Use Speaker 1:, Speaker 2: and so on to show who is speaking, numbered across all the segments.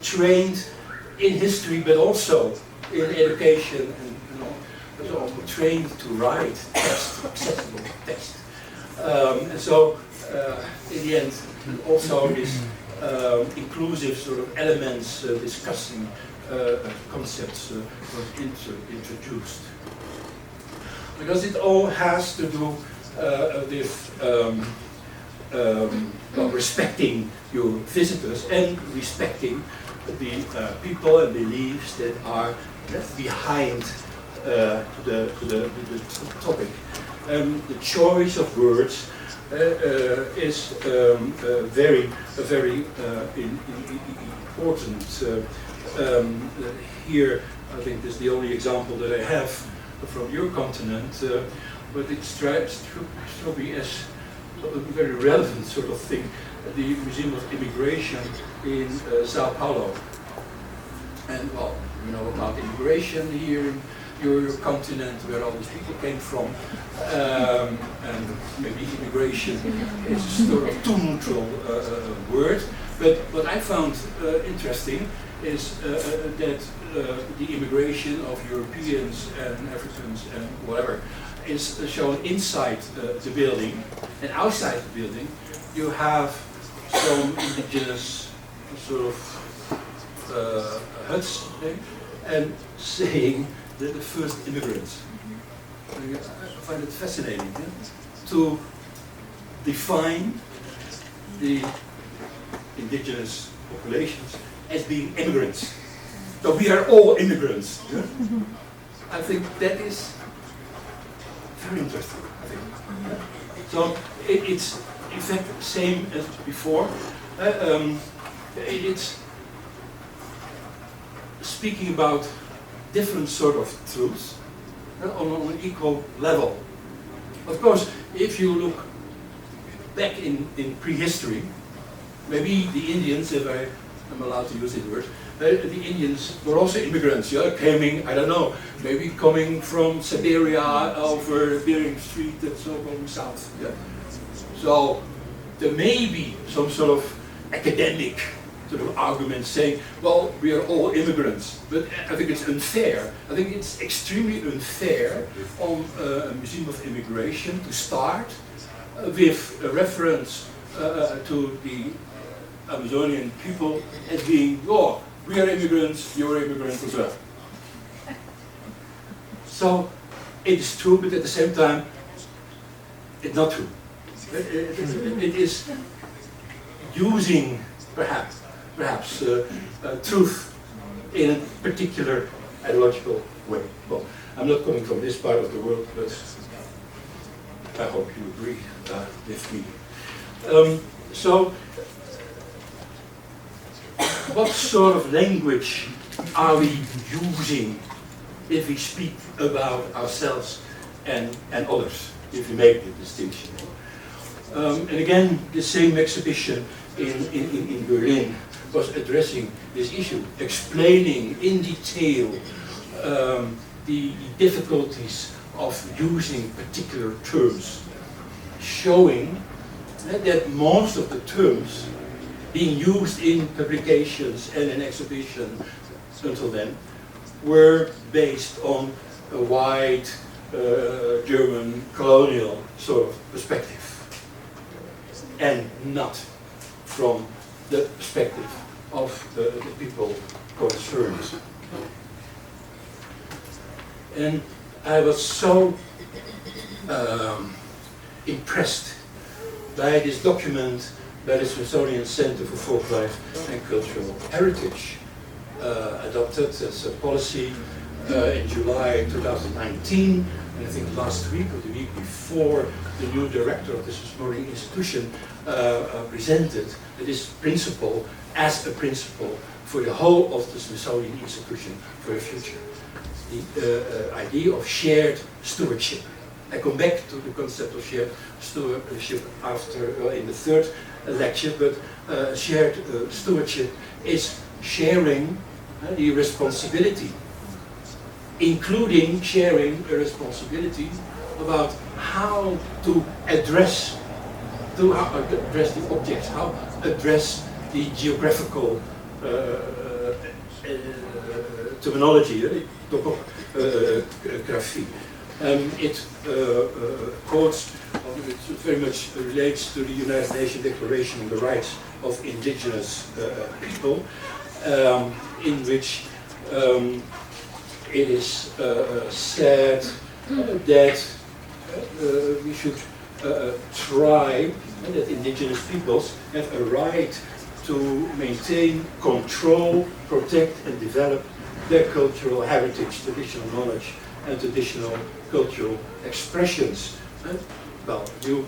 Speaker 1: trained in history, but also in education, and so trained to write text, accessible text. And so, in the end, also this inclusive sort of elements discussing concepts were introduced. Because it all has to do with well, respecting your visitors and respecting the people and beliefs that are behind the topic. The choice of words is very important. Here, I think this is the only example that I have from your continent, but it strikes me as a very relevant sort of thing. The Museum of Immigration in Sao Paulo. And well, you know about immigration here in your continent, where all these people came from, and maybe immigration is sort of too neutral word. But what I found interesting is that the immigration of Europeans and Africans and whatever is shown inside the building, and outside the building you have some indigenous sort of huts, and saying that the first immigrants. I find it fascinating to define the indigenous populations as being immigrants. So we are all immigrants. Yeah? I think that is very interesting. I think. So it's in fact the same as before. It's speaking about different sort of truths on an equal level. Of course, if you look back in prehistory, maybe the Indians, if I am allowed to use this word, the Indians were also immigrants, yeah, coming, I don't know, maybe coming from Siberia over Bering Strait and so going south. Yeah? So there may be some sort of academic sort of argument saying, well, we are all immigrants, but I think it's unfair. I think it's extremely unfair on a Museum of Immigration to start with a reference to the Amazonian people as being, oh, we are immigrants, you're immigrants as well. So it is true, but at the same time, it's not true. It is using perhaps truth in a particular ideological way. Well, I'm not coming from this part of the world, but I hope you agree with me. So, what sort of language are we using if we speak about ourselves and others, if we make the distinction? And again, the same exhibition in Berlin was addressing this issue, explaining in detail the difficulties of using particular terms, showing that most of the terms being used in publications and in exhibitions until then were based on a white German colonial sort of perspective, and not from the perspective of the people concerned. And I was so impressed by this document by the Smithsonian Center for Folklife and Cultural Heritage, adopted as a policy in July 2019, and I think last week or the week before, the new director of the Smithsonian Institution presented this principle as a principle for the whole of the Smithsonian Institution for the future. The idea of shared stewardship. I come back to the concept of shared stewardship after in the third lecture, but shared stewardship is sharing the responsibility, including sharing a responsibility about how to address the objects, how to address the geographical terminology, topography. It quotes, it very much relates to the United Nations Declaration on the Rights of Indigenous People, in which it is said that we should try, that indigenous peoples have a right to maintain, control, protect and develop their cultural heritage, traditional knowledge and traditional cultural expressions. Well, you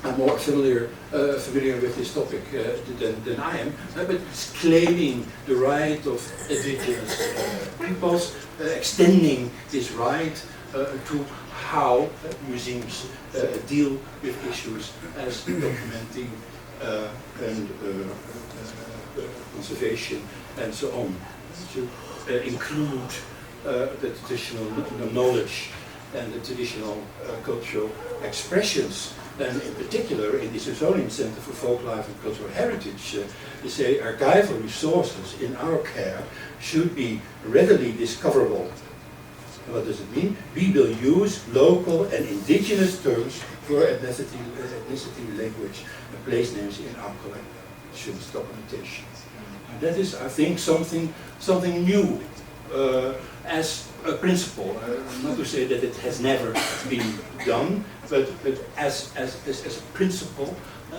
Speaker 1: are more familiar with this topic than I am, but it's claiming the right of indigenous peoples, extending this right to how museums deal with issues as documenting and conservation and so on, to include the traditional knowledge and the traditional cultural expressions. And in particular, in the Smithsonian Center for Folklife and Cultural Heritage, they say archival resources in our care should be readily discoverable. What does it mean? We will use local and indigenous terms for ethnicity, language, and place names in our collections documentation. And that is, I think, something new as a principle. Not to say that it has never been done, but as a principle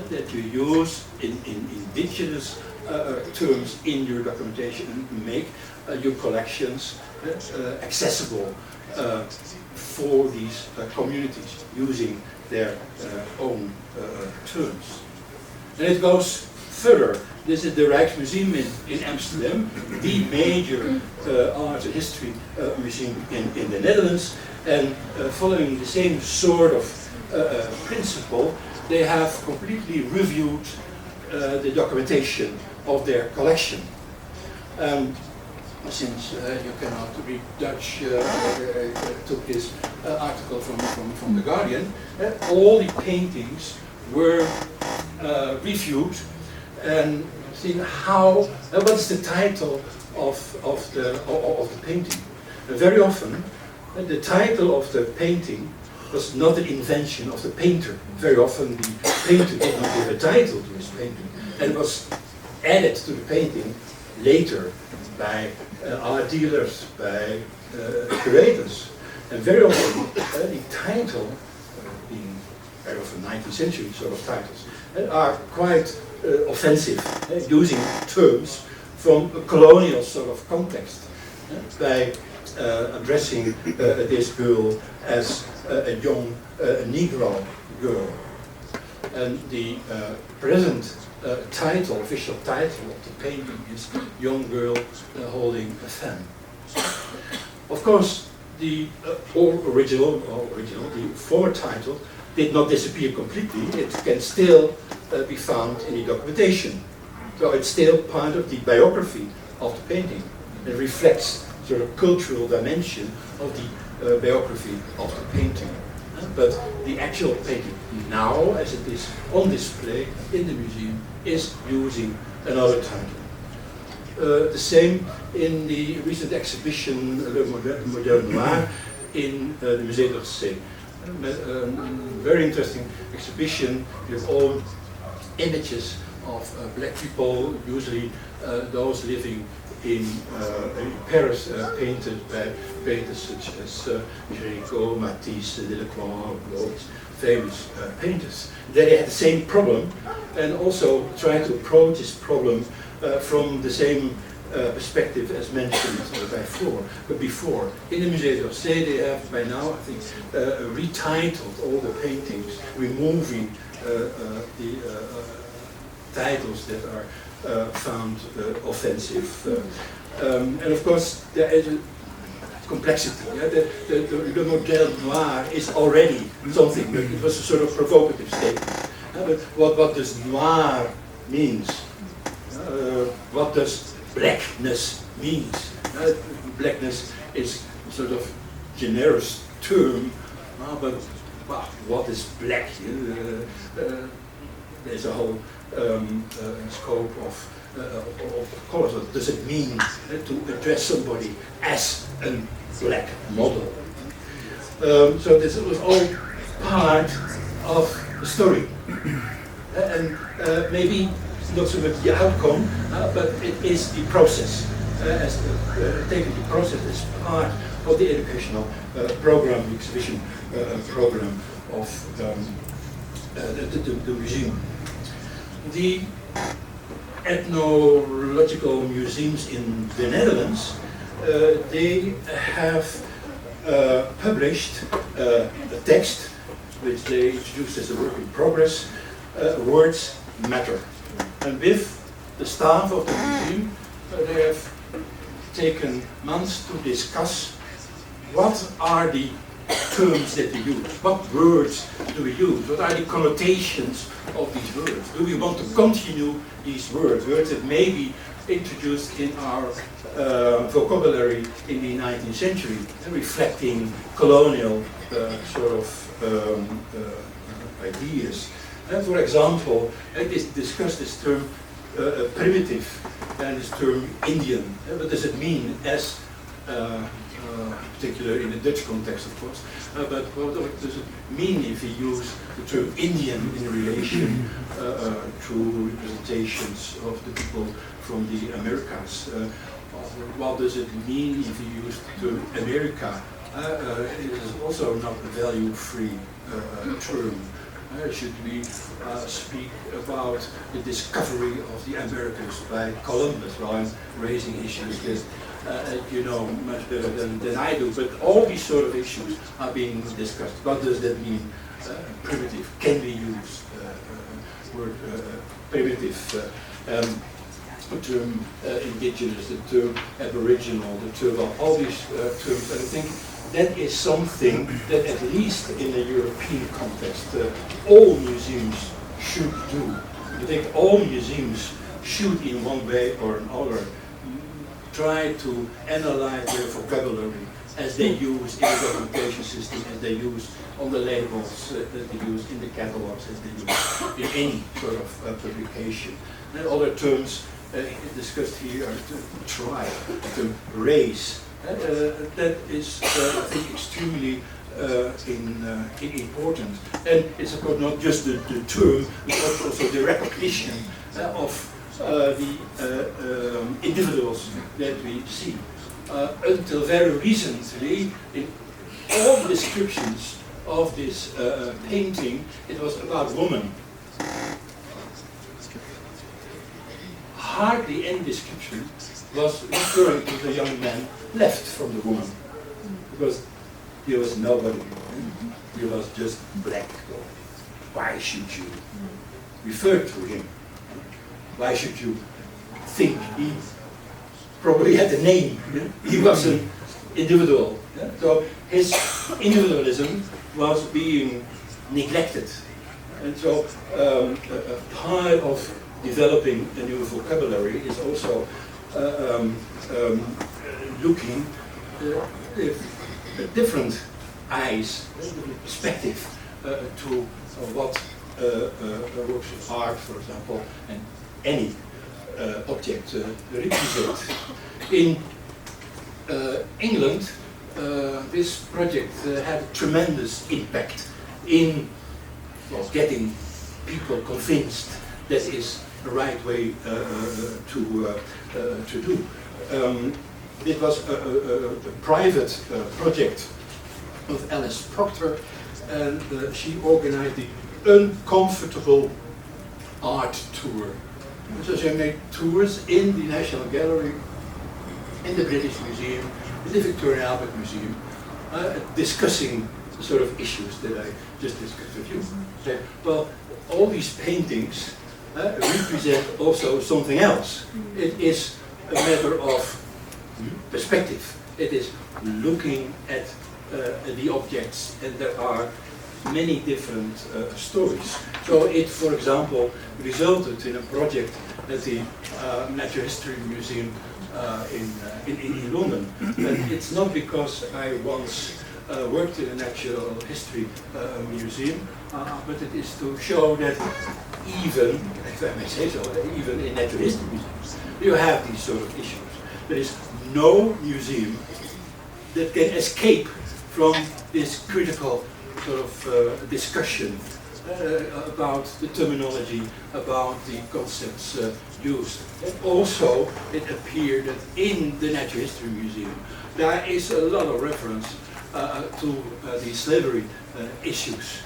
Speaker 1: that you use in indigenous terms in your documentation and make your collections accessible for these communities using their own terms. And it goes further. This is the Rijksmuseum in Amsterdam, the major art and history museum in the Netherlands, and following the same sort of principle, they have completely reviewed the documentation of their collection. Since you cannot read Dutch, I took this article from The Guardian. All the paintings were reviewed and seen how, what's the title of the painting. Very often, the title of the painting was not an invention of the painter. Very often the painter did not give a title to his painting, and was added to the painting later by art dealers, by curators. And very often the title, being very often 19th century sort of titles, are quite offensive, using terms from a colonial sort of context, by addressing this girl as a young Negro girl. And the present title, official title of the painting is Young Girl Holding a Fan. Of course, the original, the former title did not disappear completely. It can still be found in the documentation. So it's still part of the biography of the painting. It reflects sort of cultural dimension of the biography of the painting. But the actual painting now, as it is on display in the museum, is using another title. The same in the recent exhibition Le Modèle Noir in the Musée d'Orsay. Very interesting exhibition with all images of black people, usually those living in Paris, painted by painters such as Géricault, Matisse, Delacroix, all these famous painters. They had the same problem, and also tried to approach this problem from the same perspective as mentioned before. In the Musée d'Orsay they have by now, I think, retitled all the paintings, removing the titles that are found offensive. And of course there is a complexity. The Modèle Noir is already something, but it was a sort of provocative statement. But what does noir means? What does blackness means? Blackness is a sort of generous term, but what is black? There's a whole scope of of colors. What does it mean to address somebody as a black model? So this was all part of the story. And maybe not so much the outcome, but it is the process. Taking the process as part of the educational program, the exhibition program of the museum. The ethnological museums in the Netherlands, they have published a text which they introduced as a work in progress, Words Matter. And with the staff of the museum, they have taken months to discuss what are the terms that we use, what words do we use, what are the connotations of these words. Do we want to continue these words that may be introduced in our vocabulary in the 19th century, reflecting colonial sort of ideas. And for example, they discuss this term primitive and this term Indian. What does it mean as particular in the Dutch context, of course, but what does it mean if we use the term Indian in relation to representations of the people from the Americas? What does it mean if we use the term America? It is also not a value-free term. Should we speak about the discovery of the Americas by Columbus? Well, I'm raising issues that you know much better than I do, but all these sort of issues are being discussed. What does that mean? Primitive. Can we use word primitive? The term indigenous, the term aboriginal, the term, all these terms. And I think that is something that, at least in a European context, all museums should do. I think all museums should, in one way or another, try to analyze their vocabulary as they use in the documentation system, as they use on the labels, as they use in the catalogs, as they use in any sort of publication. And other terms discussed here are the tribe, the race. That is, I think, extremely important. And it's, of course, not just the term, but also the recognition of the individuals that we see. Until very recently, in all the descriptions of this painting, it was about women. Hardly any description was referring to the young man left from the woman, because he was nobody. He was just black. Why should you refer to him? Why should you think he probably had a name? He was an individual. So his individualism was being neglected. And so a part of developing a new vocabulary is also looking with different eyes, different perspective to what works of art, for example, and any object represent. In England, this project had a tremendous impact in getting people convinced that is the right way to do. It was a private project of Alice Proctor, and she organized the Uncomfortable Art Tour. So she made tours in the National Gallery, in the British Museum, in the Victoria Albert Museum, discussing the sort of issues that I just discussed with you. So, well, all these paintings represent also something else. It is a matter of perspective. It is looking at the objects, and there are many different stories. So it, for example, resulted in a project at the Natural History Museum in London. And it's not because I once worked in a natural history museum, but it is to show that even, if I may say so, even in natural history museums, you have these sort of issues. There is no museum that can escape from this critical sort of discussion about the terminology, about the concepts used. And also, it appeared that in the Natural History Museum, there is a lot of reference to the slavery issues.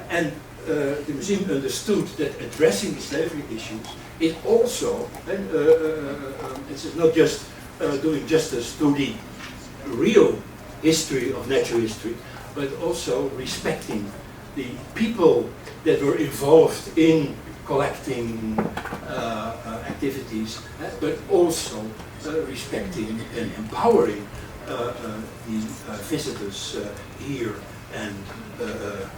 Speaker 1: And the museum understood that addressing the slavery issues is also, it's not just doing justice to the real history of natural history, but also respecting the people that were involved in collecting activities, but also respecting and empowering the visitors here and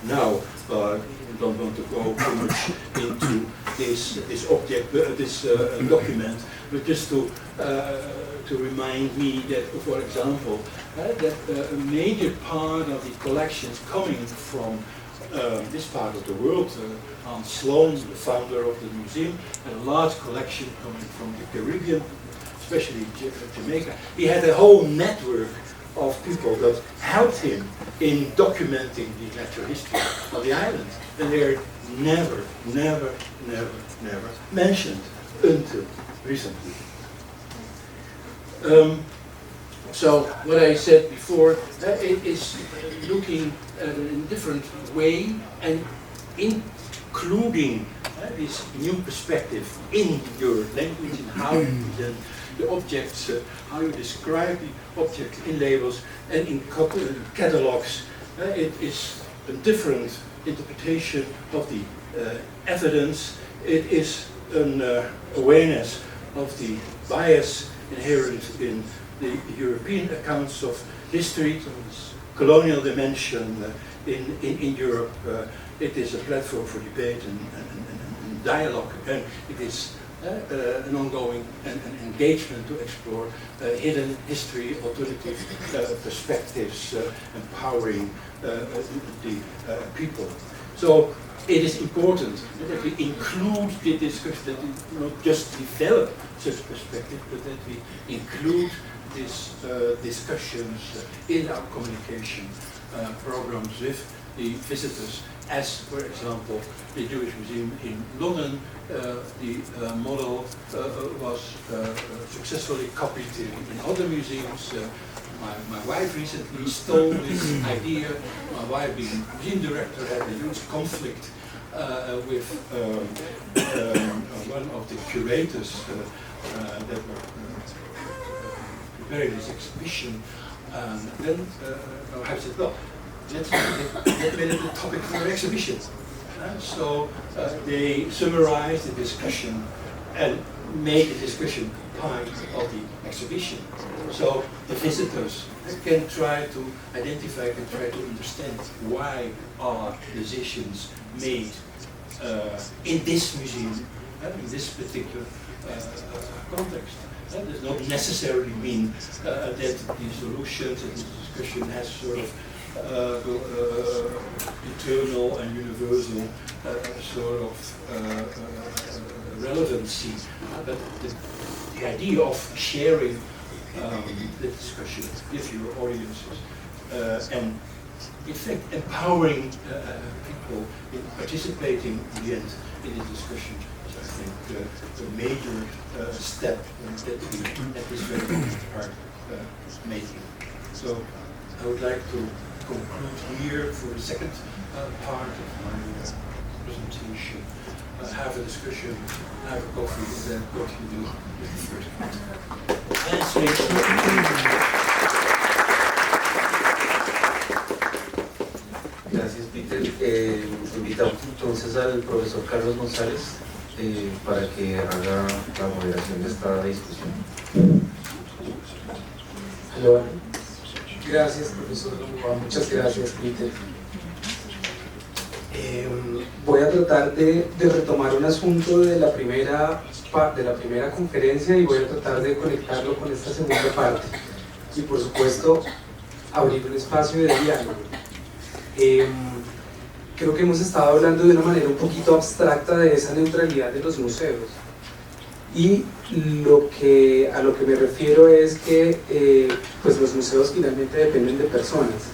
Speaker 1: now. I don't want to go too much into this object, this document, but just to remind me that, for example, that a major part of the collections coming from this part of the world, Hans Sloan, the founder of the museum, had a large collection coming from the Caribbean, especially Jamaica. He had a whole network of people that helped him in documenting the natural history of the island, and they are never mentioned until recently. So what I said before, it is looking in a different way and including this new perspective in your language and how you present the objects, how you describe the objects in labels and in catalogs. It is a different interpretation of the evidence. It is an awareness of the bias inherent in the European accounts of history, colonial dimension in Europe. It is a platform for debate and dialogue, and it is an ongoing engagement to explore hidden history, alternative perspectives, empowering the people. So it is important that we include the discussion, that we not just develop such perspective, but that we include these discussions in our communication programs with the visitors. As, for example, the Jewish Museum in London, the model was successfully copied in other museums. My wife recently stole this idea. My wife, being museum director, had a huge conflict with one of the curators that were preparing this exhibition. And then my wife said, well, let's make it the topic for the exhibition. So they summarize the discussion and make the discussion part of the exhibition. So the visitors can try to identify, can try to understand why are decisions made in this museum, in this particular context. That does not necessarily mean that the solutions and the discussion has sort of eternal and universal sort of relevancy, but the idea of sharing the discussion with your audiences and in fact empowering people in participating in the end in the discussion is, I think, a major step that we at this very moment are making. So I would like to conclude here for the second part of my presentation. Have a discussion, have a coffee, and then what you do with the first part.
Speaker 2: Gracias, Peter. Invitamos entonces al profesor Carlos González para que haga la moderación de esta discusión.
Speaker 3: Hello. Gracias, profesor. Muchas gracias, Peter. Voy a tratar de retomar un asunto de la primera conferencia y voy a tratar de conectarlo con esta segunda parte. Y por supuesto, abrir un espacio de diálogo. Creo que hemos estado hablando de una manera un poquito abstracta de esa neutralidad de los museos, y a lo que me refiero es que pues los museos finalmente dependen de personas.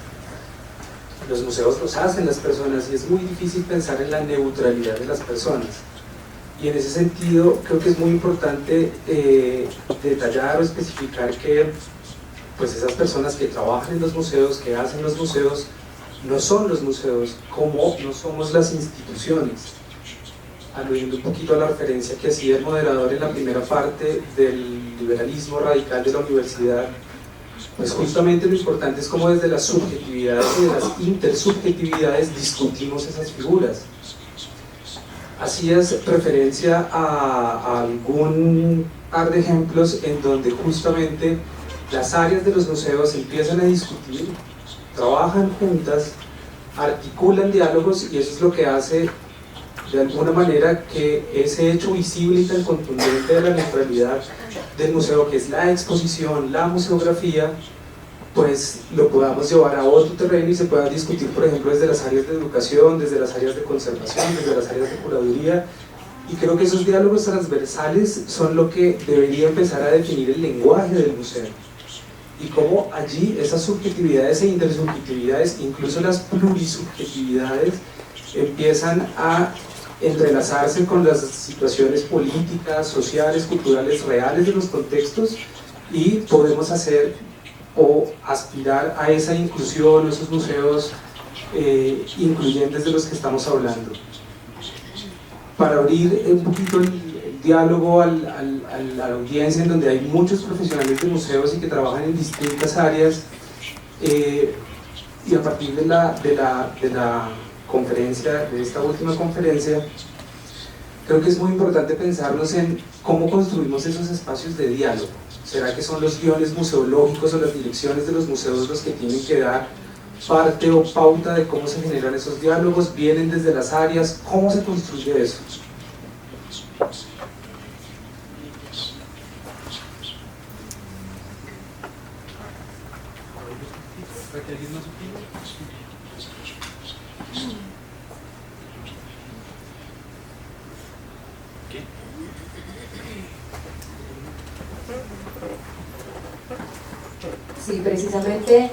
Speaker 3: Los museos los hacen las personas y es muy difícil pensar en la neutralidad de las personas. Y en ese sentido creo que es muy importante detallar o especificar que pues esas personas que trabajan en los museos, que hacen los museos, no son los museos, como no somos las instituciones. Aludiendo un poquito a la referencia que hacía el moderador en la primera parte del liberalismo radical de la universidad, pues justamente lo importante es cómo desde las subjetividades y de las intersubjetividades discutimos esas figuras. Hacías referencia a algún par de ejemplos en donde justamente las áreas de los museos empiezan a discutir, trabajan juntas, articulan diálogos, y eso es lo que hace de alguna manera que ese hecho visible y tan contundente de la neutralidad del museo, que es la exposición, la museografía, pues lo podamos llevar a otro terreno y se pueda discutir, por ejemplo, desde las áreas de educación, desde las áreas de conservación, desde las áreas de curaduría. Y creo que esos diálogos transversales son lo que debería empezar a definir el lenguaje del museo, y cómo allí esas subjetividades e intersubjetividades, incluso las plurisubjetividades, empiezan a entrelazarse con las situaciones políticas, sociales, culturales, reales de los contextos, y podemos hacer o aspirar a esa inclusión, esos museos incluyentes de los que estamos hablando. Para abrir un poquito el diálogo a la audiencia, en donde hay muchos profesionales de museos y que trabajan en distintas áreas, y a partir de la conferencia, de esta última conferencia, creo que es muy importante pensarnos en cómo construimos esos espacios de diálogo. ¿Será que son los guiones museológicos o las direcciones de los museos los que tienen que dar parte o pauta de cómo se generan esos diálogos? ¿Vienen desde las áreas? ¿Cómo se construye eso?
Speaker 4: Sí, precisamente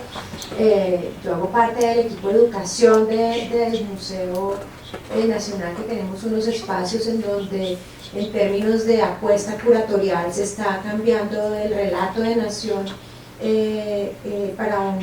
Speaker 4: yo hago parte del equipo de educación del Museo Nacional, que tenemos unos espacios en donde en términos de apuesta curatorial se está cambiando el relato de nación para una